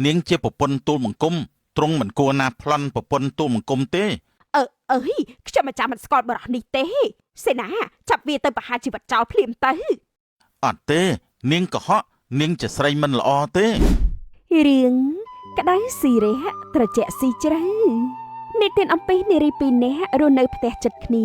នាងជាប្រពន្ធទូលបង្គំទ្រង់មិនគួរណាប្លន់ប្រពន្ធទូលបង្គំទេអើយខ្ញុំមិនចាំមិនស្គាល់បរិះនេះទេសេនាចាប់វាទៅប្រហារជីវិតចោលភ្លាមទៅអត់ទេនាងកុហកនាងជាស្រីមិនល្អទេរឿងក្តៅស៊ីរះត្រជាក់ស៊ីជ្រៅនិទានអំពីនារីពីរនាក់រស់នៅផ្ទះជិតគ្នា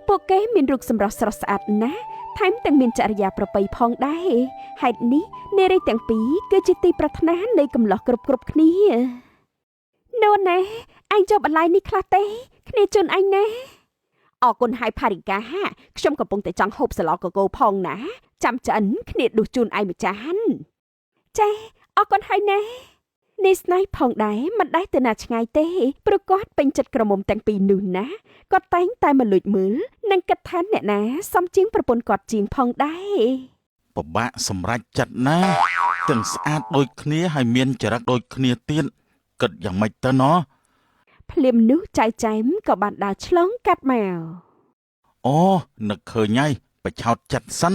ពួកគេមានរូបសម្រស់ស្រស់ស្អាតណាស់ថែមទាំងមានចរិយាប្រពៃផងដែរហេតុនេះនារីទាំងពីរគឺជាទីប្រាថ្នានៃកំឡោះគ្រប់គ្នានូនណាឯងចូលបន្លាយនេះខ្លះទេគ្នាជូនអញណាអរគុណហើយផារិកាខ្ញុំកំពុងតែចង់ហូបសាឡកកូផងណាចាំចិនគ្នាដួសជូនឯងមួយចានចាអរគុណហើយណានេះស្នៃផងដែរមិនដែលទៅណាឆ្ងាយទេព្រោះគាត់ពេញចិត្តក្រមុំទាំងពីរនោះណាគាត់តែងតែមកលួចមើលនិងគិតថាអ្នកណាសមជាងប្រពន្ធគាត់ជាងផងដែរពិបាកសម្រេចចិត្តណាទាំងស្អាតដូចគ្នាហើយមានចរិតដូចគ្នាទៀតគិតយ៉ាងម៉េចទៅណោះភ្លាមនោះចៃចែមក៏បានដើរឆ្លងកាត់មកអូនឹកឃើញហើយបឆោតចិត្តសិន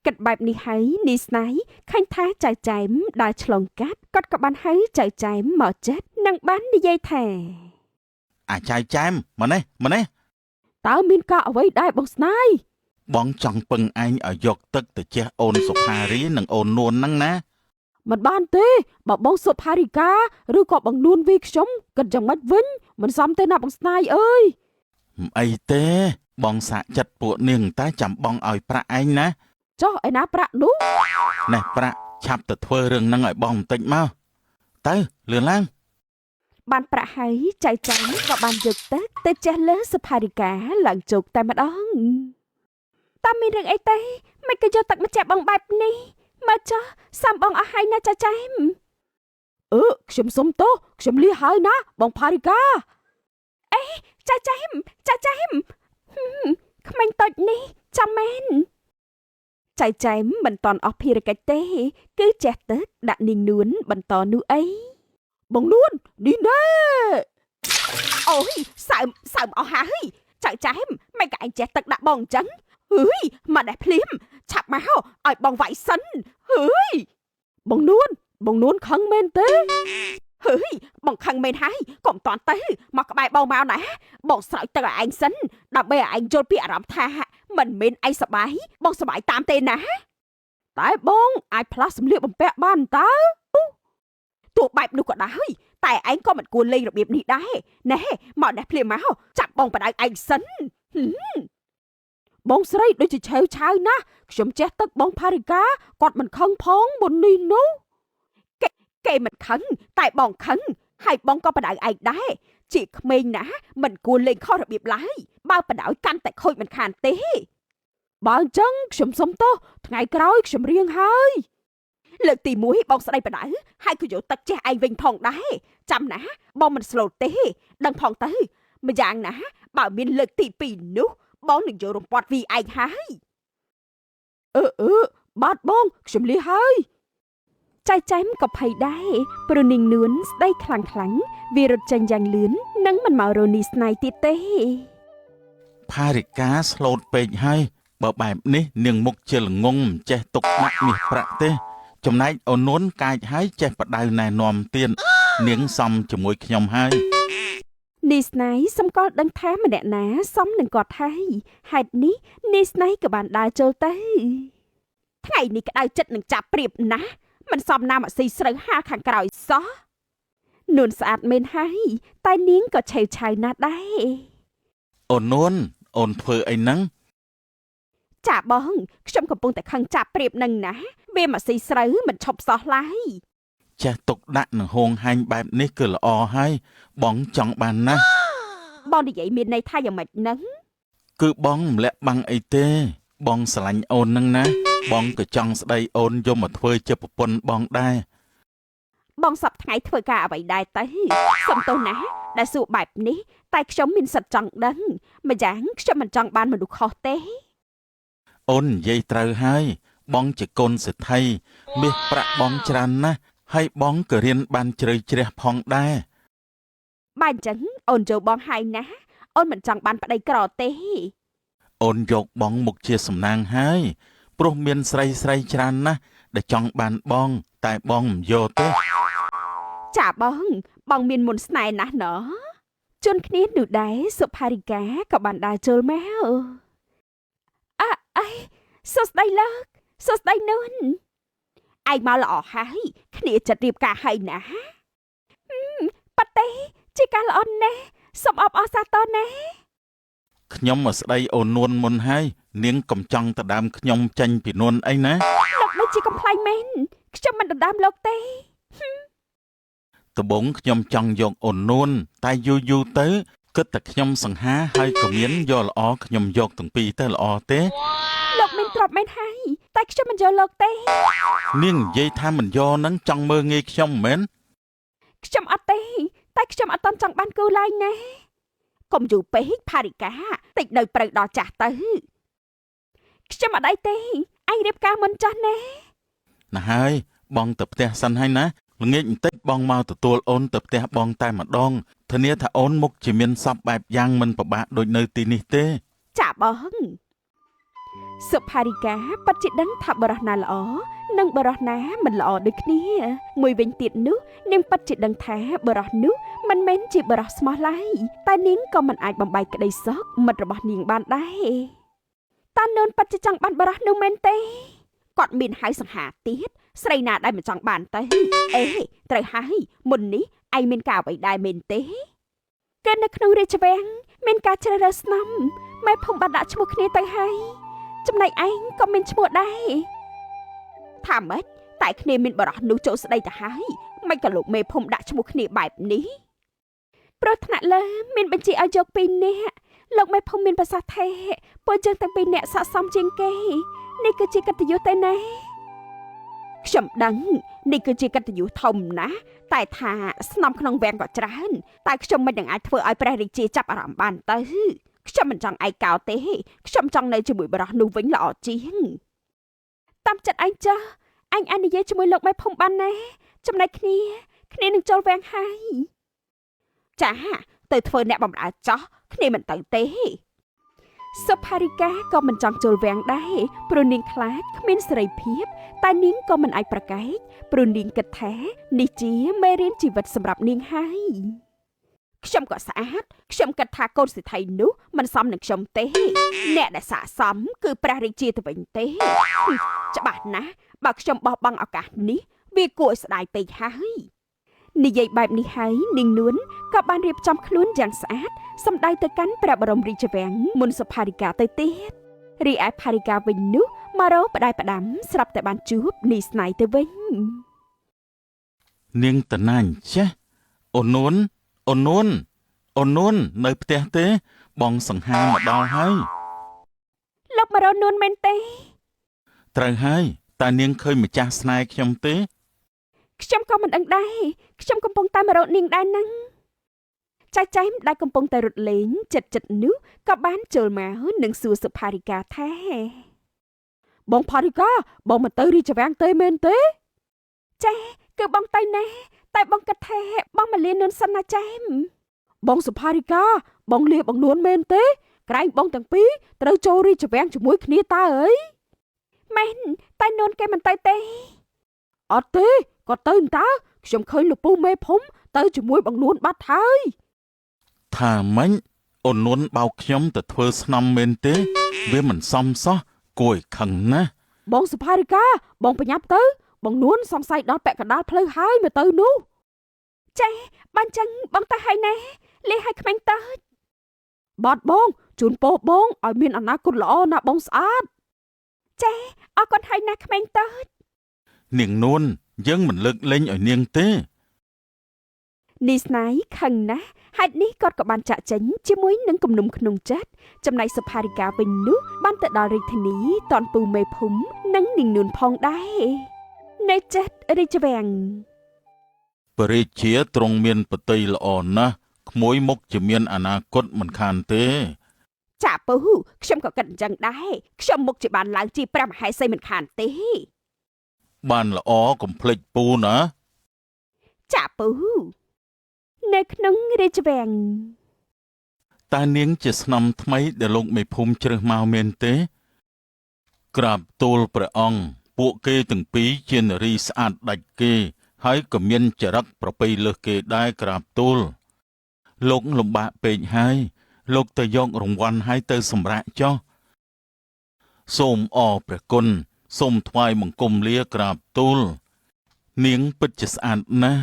គិតបែបនេះហើយនីស្នៃឃើញថាចៅចែមដើរឆ្លងកាត់គាត់ក៏បានហៅចៅចែមមកចិត្តនិងបាននិយាយថាអាចៅចែមមកនេះតើមានការអ្វីដែរបងស្នៃបងចង់ពឹងឯងឲ្យយកទឹកទៅជះអូនសុផារីនិងអូននួនហ្នឹងណាមិនបានទេបើបងសុផារីកាឬក៏បងនួនវីខ្ញុំគិតយ៉ាងម៉េចវិញមិនសមទេណាបងស្នៃអើយមិនអីទេបងសាកចិត្តពួកនាងតែចាំបងឲ្យប្រាក់ឯងណាចុះឯណាប្រាក់នោះនេះប្រាក់ឆាប់ទៅធ្វើរឿងហ្នឹងឲ្យបងបន្តិចមកទៅលឿនឡើងបានប្រាក់ហើយចៃចៃក៏បានយកទឹកទៅជះលើសុផារីកាឡើងជោគតែម្ដងតើមានរឿងអីទេមិនក៏យកទឹកមកជះបងបែបនេះមើលចុះសាំបងអស់ហើយណាចៅចែមខ្ញុំសុំទោសខ្ញុំលះហើយណាបងផារីកាអេចៅចែមក្មេងតូចនេះចាំមែនចៃចែមមិនតន់អស់ភារកិច្ចទេគឺជះទឹកដាក់នាងនួនបន្តនោះអីបងនួននេះណែអូយសើមអស់ហើយចៅចែមមិនក៏ឯងជះទឹកដាក់បងអញ្ចឹងមកដែរភ្លាមឆាប់មកឲ្យបងវាយសិនបងនួនខឹងមែនទេបងខឹងមែនហើយកុំតន់ទៅមកក្បែរបងមកណាបងស្រោចទឹកឲ្យឯងសិនដើម្បីឲ្យឯងយល់ពីអារម្មណ៍ថាមិនមែនឯងសប្បាយបងសប្បាយតាមទេណាតែបងអាចផ្លាស់សម្លៀកបំពាក់បានតើទោះបែបនោះក៏ដោយតែឯងក៏មិនគួរលេងរបៀបនេះដែរណែមកនេះភ្លាមមកចាប់បងបដៅឯងសិនបងស្រីដូចជាឆាវឆាវណាស់ខ្ញុំចេះទឹកបងផារិកាគាត់មិនខឹងផងមុននេះនោះគេមិនខឹងតែបងខឹងហើយបងក៏បដៅឯងដែរជាក្មេងណាមិនគួរលេងខុសរបៀបឡើយបើបដៅកាន់តែខូចមិនខានទេបើអញ្ចឹងខ្ញុំសុំទោសថ្ងៃក្រោយខ្ញុំរៀងហើយលើកទី1បងស្ដីបដៅហើយក៏យកទឹកជះឯងវិញផងដែរចាំណាបងមិនស្លូតទេដឹងផងទៅម្យ៉ាងណាបើមានលើកទី2នោះបងនឹងយករំពាត់វីឯងហើយបាទបងខ្ញុំលះហើយចៃចែមក៏ភ័យដែរព្រោះនាងនួនស្ដីខ្លាំងវារត់ចេញយ៉ាងលឿននិងមិនមករនីស្នៃទៀតទេផារិកាស្លូតពេកហើយបើបែបនេះនាងមុខជាល្ងងមិនចេះទុកដាក់មាសប្រាក់ទេចំណែកអូននួនកាចហើយចេះបដៅណែនាំទៀតនាងសំជាមួយខ្ញុំហើយនីស្នៃសម្គាល់ដឹងថាម្នាក់ណាសមនឹងគាត់ហើយហេតុនេះនីស្នៃក៏បានដើរចូលទៅថ្ងៃនេះក្តៅចិត្តនឹងចាប់ព្រៀបណាស់មិនសមណាមកស៊ីស្រូវហាលខាងក្រោយសោះនួនស្អាតមែនហើយតែនាងក៏ឆេវឆាវណាស់ដែរអូននួនអូនធ្វើអីហ្នឹងចាបងខ្ញុំកំពុងតែខឹងចាប់ព្រៀបនឹងណាវាមកស៊ីស្រូវមិនឈប់សោះឡើយចេះទុកដាក់នឹងហួងហែងបែបនេះគឺល្អហើយបងចង់បានណាស់បងនិយាយមានន័យថាយ៉ាងម៉េចហ្នឹងគឺបងមិនលាក់បាំងអីទេបងស្រឡាញ់អូនហ្នឹងណាបងក៏ចង់ស្ដីអូនយកមកធ្វើជាប្រពន្ធបងដែរបងសប្ថ្ងៃធ្វើការអ្វីដែរទៅសុំទោសណាដែលសួរបែបនេះតែខ្ញុំមានសិទ្ធចង់ដឹងម្យ៉ាងខ្ញុំមិនចង់បានមនុស្សខុសទេអូននិយាយត្រូវហើយបងជាកូនសេដ្ឋីមាសប្រាក់បងច្រើនណាស់ហើយបងក៏រៀនបានជ្រៅជ្រះផងដែរបើអញ្ចឹងអូនចូលបងហើយណាអូនមិនចង់បានប្តីក្រទេអូនយកបងមុខជាសំណាងហើយព្រោះមានស្រីច្រើនណាស់ដែលចង់បានបងតែបងមិនយកទេ ចាបងមានមុនស្នេហ៍ណាស់ណោះជន់គ្នានោះដែរសុផារិកាក៏បានដើរចូលមកអីសួស្ដីលោកសួស្ដីនួនឯងមកល្អហើយគ្នាចិត្តរៀបការហើយណាប៉ាតេជាការល្អណាស់សូមអបអរសាទរណាស់ ខ្ញុំមកស្ដីអូននួនមុនហើយនាងកំចង់ទៅដើមខ្ញុំចាញ់ពីនួនអីណា លោកដូចជាកំ pl ែងមែនខ្ញុំមិនដណ្ដើមលោកទេ ត្បូងខ្ញុំចង់យកអូននួនតែយូរទៅគិតតែខ្ញុំសង្ហាហើយក៏មានយកល្អខ្ញុំយកទាំងពីរទៅល្អទេ លោកមានទ្រព្យមែនហើយតែខ្ញុំមិនយកលោកទេ នាងនិយាយថាមិនយកនឹងចង់មើងងាយខ្ញុំមែន ខ្ញុំអត់ទេតែខ្ញុំអត់តន់ចង់បានគូឡើយណាកុំយូរពេកផារិកាតិចនៅព្រៅដល់ចាស់ទៅខ្ញុំអត់អីទេឯងរៀបការមុនចាស់ណា ណាហើយបងទៅផ្ទះសិនហើយណាល្ងាចបន្តិចបងមកទទួលអូនទៅផ្ទះបងតែម្ដងធានាថាអូនមុខជាមានសពបែបយ៉ាងមិនពិបាកដូចនៅទីនេះទេ ចាបងសុផារិកាពិតជាដឹងថាបរោះណាល្អនិងបរោះណាមិនល្អដូចគ្នាមួយវិញទៀតនោះនាងពិតជាដឹងថាបរោះនោះមិនមែនជាបរោះស្មោះឡើយតែនាងក៏មិនអាចបំបែកក្តីសោកមិត្តរបស់នាងបានដែរតានូនពិតជាចង់បានបរោះនោះមែនទេគាត់មានហៅសង្ហាទៀតស្រីណាដែលមិនចង់បានទៅអេត្រូវហើយមុននេះឯងមានការអ្វីដែរមែនទេគេនៅក្នុងរាជវាំងមានការជ្រើសរើសស្នំម៉ែភូមិបានដាក់ឈ្មោះគ្នាទៅហើយចំណែកឯងក៏មានឈ្មោះដែរថាម៉េចតែគ្នាមានបរោះនោះចូលស្ដីទៅហើយមិនក៏លោកមេភូមិដាក់ឈ្មោះគ្នាបែបនេះព្រោះថ្នាក់លើមានបញ្ជាឲ្យយកពីរនាក់លោកមេភូមិមានប្រសាសន៍ថាពួកយើងទាំងពីរនាក់ស័ក្តិសមជាងគេនេះគឺជាកិត្តិយសទៅណាខ្ញុំដឹងនេះគឺជាកិត្តិយសធំណាស់តែថាស្នំក្នុងវាំងក៏ច្រើនតែខ្ញុំមិននឹងអាចធ្វើឲ្យព្រះរាជាចាប់អារម្មណ៍បានទៅខ្ញុំមិនចង់ឯកោទេខ្ញុំចង់នៅជាមួយបរោះនោះវិញល្អជាងតាមចិត្តឯងចាស់អញនិយាយជាមួយលោកមេភូមិបានណាចំណែកគ្នានឹងចូលវាំងហើយចាទៅធ្វើអ្នកបំរើចោះគ្នាមិនទៅទេសុផារិកាក៏មិនចង់ចូលវាំងដែរព្រោះនាងខ្លាចគ្មានសេរីភាពតែនាងក៏មិនអាចប្រកែកព្រោះនាងគិតថានេះជាមេរៀនជីវិតសម្រាប់នាងហើយខ្ញុំក៏ស្អាតខ្ញុំគិតថាកូនសិទ្ធិនោះមិនសមនឹងខ្ញុំទេអ្នកដែលស័ក្តិសមគឺព្រះរាជាទៅវិញទេច្បាស់ណាស់បើខ្ញុំបោះបង់ឱកាសនេះវាគួរឲ្យស្ដាយពេកហើយនិយាយបែបនេះហើយនាងនួនក៏បានរៀបចំខ្លួនយ៉ាងស្អាតសម្ដៅទៅកាន់ព្រះបរមរាជវាំងមុនសុផារិកាទៅទៀតរីឯផារិកាវិញនោះមករកផ្ដាយផ្ដាំស្រាប់តែបានជួបនីស្នៃទៅវិញ នាងតណាញ់ចេះអូននួននៅផ្ទះទេបងសង្ហាមកដល់ហើយ លោកមករកនួនមែនទេ ត្រូវហើយតើនាងឃើញម្ចាស់ស្នេហ៍ខ្ញុំទេ ខ្ញុំក៏មិនដឹងដែរខ្ញុំកំពុងតែមករកនាងដែរហ្នឹងចែមដែលកំពុងតែរត់លេងចិត្តនោះក៏បានចូលមកនឹងសួរសុផារិកាថាបងផារិកាបងមកទៅរាជវាំងទេមែនទេចាគឺបងទៅណាតែបងគិតថាបងមកលៀននួនសិនណាចែមបងសុផារិកាបងលាបងនួនមែនទេក្រែងបងទាំងពីរត្រូវចូលរាជវាំងជាមួយគ្នាតើអីមែនតែនួនគេមិនទៅទេអត់ទេក៏ទៅតើខ្ញុំឃើញលោកពូមេភូមិទៅជាមួយបងនួនបាត់ហើយថាម៉េចអូននួនបោកខ្ញុំទៅធ្វើស្នំមែនទេវាមិនសមសោះគួរឲ្យខឹងណាស់ បងសុផារិកាបងប្រញាប់ទៅបងនួនសង្ស័យដល់ពាក់កណ្ដាលផ្លូវហើយមកទៅនោះចាបានចឹងបងទៅហើយណាលេឲ្យក្មេងតើបាត់បងជូនពោបងឲ្យមានអនាគតល្អណាបងស្អាតចាអរគុណហើយណាក្មេងតើ នាងនួនយើងមិនលើកលែងឲ្យនាងទេ នីស្នៃខឹងណាស់ហេតុនេះគាត់ក៏បានចាក់ចេញជាមួយនឹងគំនុំក្នុងចិត្តចំណែកសុផារិកាវិញនោះបានទៅដល់រាជធានីតនពូមេភូមិនិងនាងនួនផងដែរនៅចិត្តរាជវាំង ព្រះរាជាទ្រង់មានបតីល្អណាស់ក្មួយមុខជាមានអនាគតមិនខានទេ ចាពូខ្ញុំក៏គិតអញ្ចឹងដែរខ្ញុំមុខជាបានឡើងជាព្រះមហេសីមិនខានទេ បានល្អកុំភ្លេចពូណា ចាពូនៅក្នុងរាជវាំង តើនាងជាស្នំថ្មីដែលលោកមេភូមិជ្រើសមកមែនទេក្រាបទូលព្រះអង្គពួកគេទាំងពីរជានារីស្អាតដាច់គេ ហើយក៏មានចរិតប្រពៃលើសគេដែរក្រាបទូលលោកលំបាកពេកហើយលោកទៅយករង្វាន់ហើយទៅសម្រាកចុះសូមអរព្រះគុណសូមថ្វាយបង្គំលាក្រាបទូលនាងពិតជាស្អាតណាស់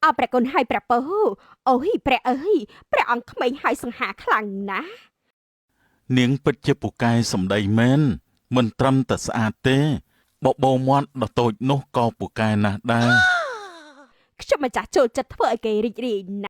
អរព្រះគុណហើយព្រះពៅអូយព្រះអើយព្រះអង្គក្មេងហើយសង្ហាខ្លាំងណាស់ នាងពិតជាពូកែសម្ដីមែនមិនត្រឹមតែស្អាតទេបបោមាត់ដ៏តូចនោះក៏ពូកែណាស់ដែរ ខ្ញុំម្ចាស់ចូលចិត្តធ្វើឲ្យគេរីករាយណាស់